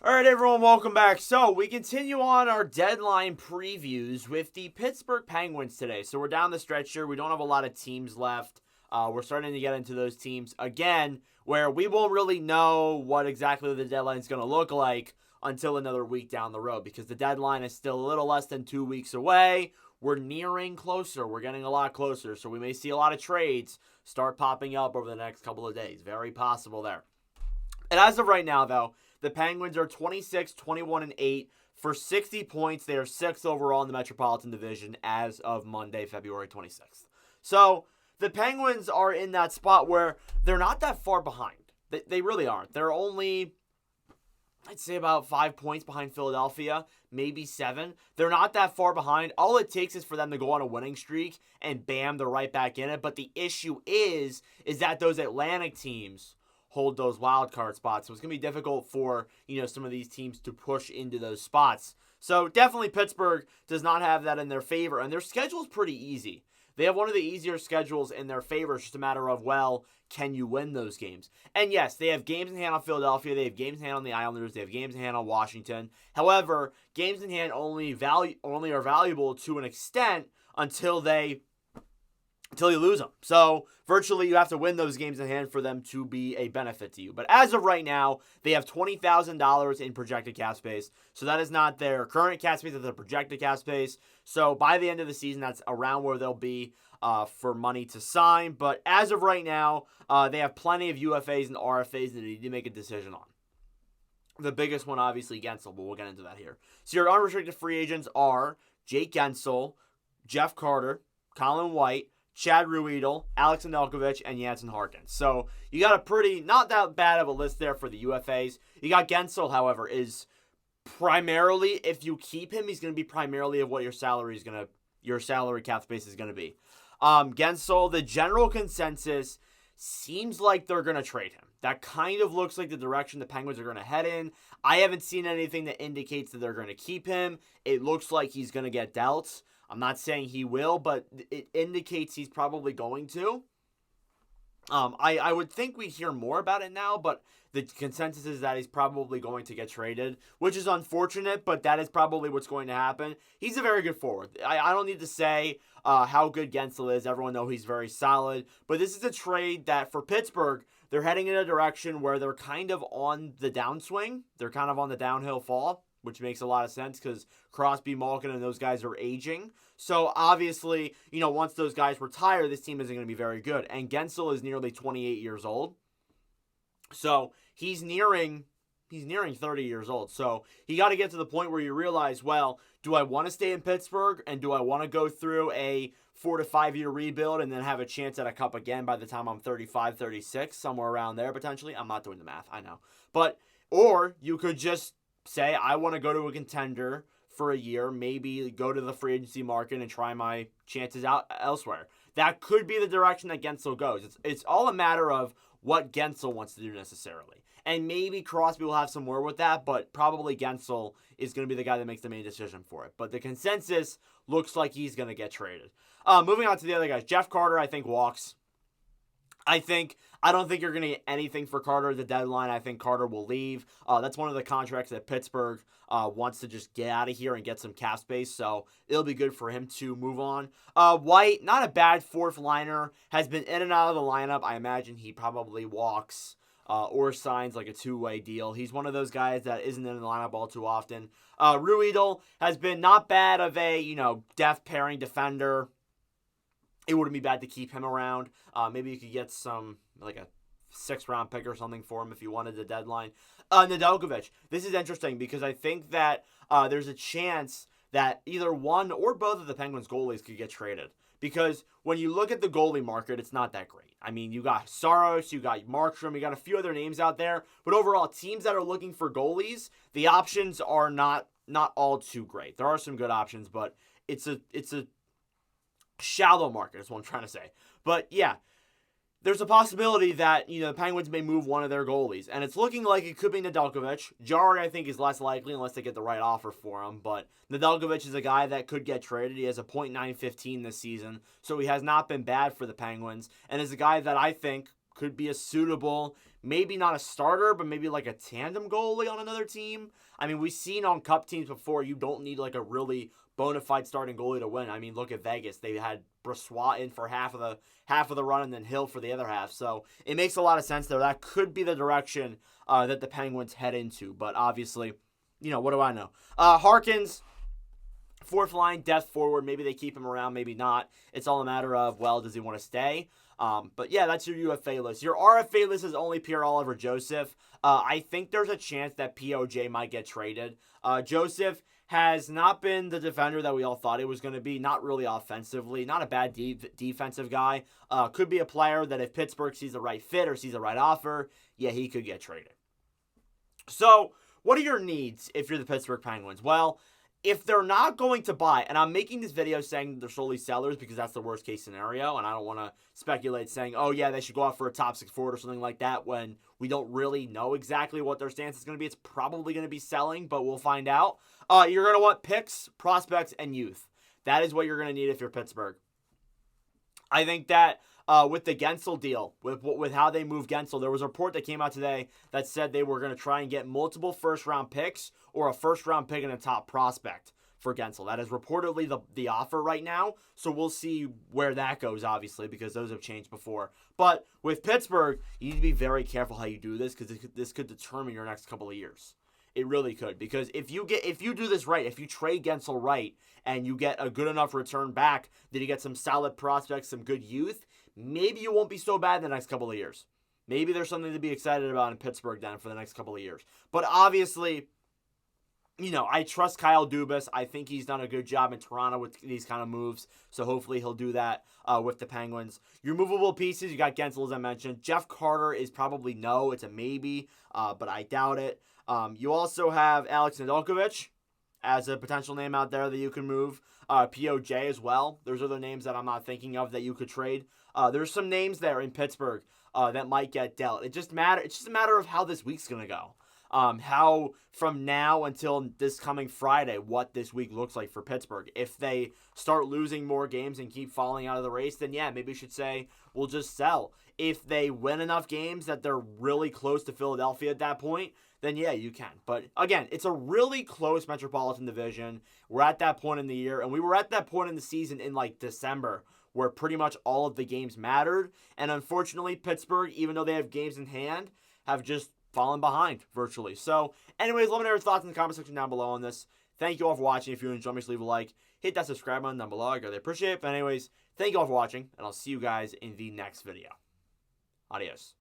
All right, everyone, welcome back. So we continue on our deadline previews with the Pittsburgh Penguins today. So we're down the stretch here. We don't have a lot of teams left. We're starting to get into those teams again where we won't really know what exactly the deadline is going to look like until another week down the road because the deadline is still a little less than 2 weeks away. We're nearing closer. We're getting a lot closer. So we may see a lot of trades start popping up over the next couple of days. Very possible there. And as of right now, though, the Penguins are 26, 21, and 8 for 60 points. They are 6th overall in the Metropolitan Division as of Monday, February 26th. So the Penguins are in that spot where they're not that far behind. They really aren't. They're only, I'd say, about 5 points behind Philadelphia, maybe 7. They're not that far behind. All it takes is for them to go on a winning streak, and bam, they're right back in it. But the issue is that those Atlantic teams hold those wild card spots. So it's going to be difficult for, some of these teams to push into those spots. So definitely Pittsburgh does not have that in their favor. And their schedule is pretty easy. They have one of the easier schedules in their favor. It's just a matter of, can you win those games? And yes, they have games in hand on Philadelphia. They have games in hand on the Islanders. They have games in hand on Washington. However, games in hand only are valuable to an extent until you lose them. So virtually you have to win those games in hand for them to be a benefit to you. But as of right now, they have $20,000 in projected cap space. So that is not their current cap space, that's their projected cap space. So by the end of the season, that's around where they'll be for money to sign. But as of right now, they have plenty of UFAs and RFAs that they need to make a decision on. The biggest one, obviously, Guentzel, but we'll get into that here. So your unrestricted free agents are Jake Guentzel, Jeff Carter, Colin White, Chad Ruedel, Alex Nedeljkovic, and Jansen Harkins. So you got a pretty, not that bad of a list there for the UFAs. You got Guentzel, however, is primarily, if you keep him, he's going to be primarily of what your salary cap space is going to be. Guentzel, the general consensus seems like they're going to trade him. That kind of looks like the direction the Penguins are going to head in. I haven't seen anything that indicates that they're going to keep him. It looks like he's going to get dealt. I'm not saying he will, but it indicates he's probably going to. I would think we'd hear more about it now, but the consensus is that he's probably going to get traded, which is unfortunate, but that is probably what's going to happen. He's a very good forward. I don't need to say how good Guentzel is. Everyone knows he's very solid, but this is a trade that for Pittsburgh, they're heading in a direction where they're kind of on the downswing. They're kind of on the downhill fall, which makes a lot of sense because Crosby, Malkin, and those guys are aging. So obviously, once those guys retire, this team isn't going to be very good. And Guentzel is nearly 28 years old. So he's nearing 30 years old. So he got to get to the point where you realize, do I want to stay in Pittsburgh and do I want to go through a 4 to 5 year rebuild and then have a chance at a cup again by the time I'm 35, 36, somewhere around there potentially? I'm not doing the math, I know. Or you could just say, I want to go to a contender for a year, maybe go to the free agency market and try my chances out elsewhere. That could be the direction that Guentzel goes. It's all a matter of what Guentzel wants to do necessarily. And maybe Crosby will have some more with that, but probably Guentzel is going to be the guy that makes the main decision for it. But the consensus looks like he's going to get traded. Moving on to the other guys. Jeff Carter, I think, walks. I don't think you're going to get anything for Carter at the deadline. I think Carter will leave. That's one of the contracts that Pittsburgh wants to just get out of here and get some cap space, so it'll be good for him to move on. White, not a bad fourth liner, has been in and out of the lineup. I imagine he probably walks or signs like a two-way deal. He's one of those guys that isn't in the lineup all too often. Ruedel has been not bad of a, depth pairing defender. It wouldn't be bad to keep him around. Maybe you could get like a 6th round pick or something for him if you wanted the deadline. Nedeljkovic. This is interesting because I think that there's a chance that either one or both of the Penguins goalies could get traded. Because when you look at the goalie market, it's not that great. I mean, you got Saros, you got Markstrom, you got a few other names out there. But overall, teams that are looking for goalies, the options are not all too great. There are some good options, but it's a shallow market is what I'm trying to say. But yeah, there's a possibility that, the Penguins may move one of their goalies. And it's looking like it could be Nedeljkovic. Jarry, I think, is less likely unless they get the right offer for him. But Nedeljkovic is a guy that could get traded. He has a .915 this season, so he has not been bad for the Penguins. And is a guy that I think could be a suitable, maybe not a starter, but maybe like a tandem goalie on another team. I mean, we've seen on cup teams before, you don't need like a really bona fide starting goalie to win. I mean, look at Vegas. They had Brossoit in for half of the run and then Hill for the other half. So it makes a lot of sense there. That could be the direction that the Penguins head into. But obviously, what do I know? Harkins, fourth line, depth forward. Maybe they keep him around, maybe not. It's all a matter of, well, does he want to stay? But yeah, that's your UFA list. Your RFA list is only Pierre-Olivier Joseph. I think there's a chance that POJ might get traded. Joseph has not been the defender that we all thought he was going to be. Not really offensively. Not a bad defensive guy. Could be a player that if Pittsburgh sees the right fit or sees the right offer, yeah, he could get traded. So, what are your needs if you're the Pittsburgh Penguins? Well, if they're not going to buy, and I'm making this video saying they're solely sellers because that's the worst case scenario, and I don't want to speculate saying, oh yeah, they should go out for a top 6 forward or something like that when we don't really know exactly what their stance is going to be. It's probably going to be selling, but we'll find out. You're going to want picks, prospects, and youth. That is what you're going to need if you're Pittsburgh. I think that with the Guentzel deal, with how they moved Guentzel, there was a report that came out today that said they were going to try and get multiple first-round picks or a first-round pick and a top prospect for Guentzel. That is reportedly the offer right now, so we'll see where that goes, obviously, because those have changed before. But with Pittsburgh, you need to be very careful how you do this because this could determine your next couple of years. It really could, because if you do this right, if you trade Guentzel right, and you get a good enough return back, then you get some solid prospects, some good youth, maybe you won't be so bad in the next couple of years. Maybe there's something to be excited about in Pittsburgh then for the next couple of years. But obviously, I trust Kyle Dubas. I think he's done a good job in Toronto with these kind of moves, so hopefully he'll do that with the Penguins. Your movable pieces, you got Guentzel, as I mentioned. Jeff Carter is probably no. It's a maybe, but I doubt it. You also have Alex Nedeljkovic as a potential name out there that you can move. POJ as well. There's other names that I'm not thinking of that you could trade. There's some names there in Pittsburgh that might get dealt. It's just a matter of how this week's going to go. How from now until this coming Friday, what this week looks like for Pittsburgh. If they start losing more games and keep falling out of the race, then yeah, maybe we should say we'll just sell. If they win enough games that they're really close to Philadelphia at that point, then yeah, you can. But again, it's a really close Metropolitan Division. We're at that point in the year, and we were at that point in the season in like December where pretty much all of the games mattered. And unfortunately, Pittsburgh, even though they have games in hand, have just fallen behind virtually. So anyways, let me know your thoughts in the comment section down below on this. Thank you all for watching. If you enjoyed me, leave a like. Hit that subscribe button down below. I really appreciate it. But anyways, thank you all for watching, and I'll see you guys in the next video. Adios.